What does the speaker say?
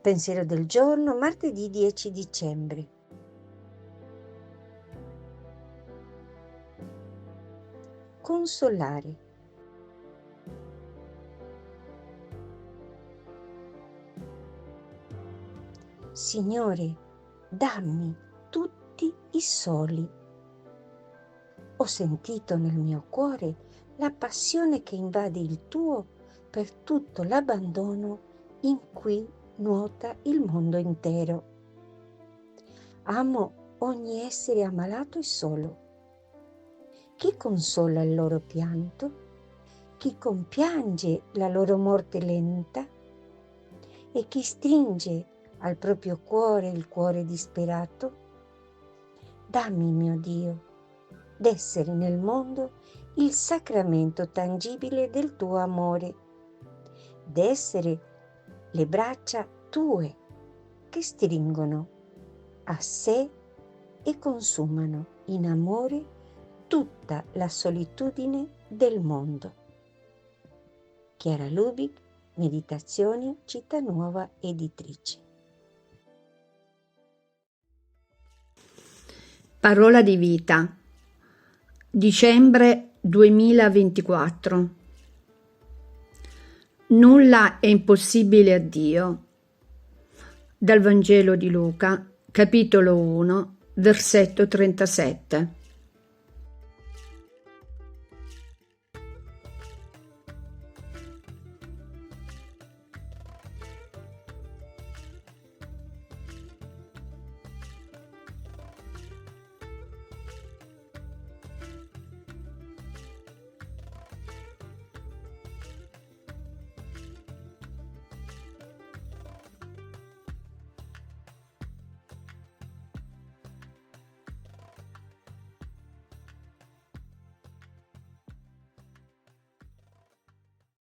Pensiero del giorno, martedì 10 dicembre. Consolare. Signore, dammi tutti i soli. Ho sentito nel mio cuore la passione che invade il tuo per tutto l'abbandono in cui nuota il mondo intero. Amo ogni essere ammalato e solo. Chi consola il loro pianto? Chi compiange la loro morte lenta? E chi stringe al proprio cuore il cuore disperato? Dammi, mio Dio, d'essere nel mondo il sacramento tangibile del tuo amore, d'essere le braccia tue che stringono a sé e consumano in amore tutta la solitudine del mondo. Chiara Lubick, Meditazioni, Città Nuova Editrice. Parola di vita, dicembre 2024. Nulla è impossibile a Dio. Dal Vangelo di Luca, capitolo 1, versetto 37.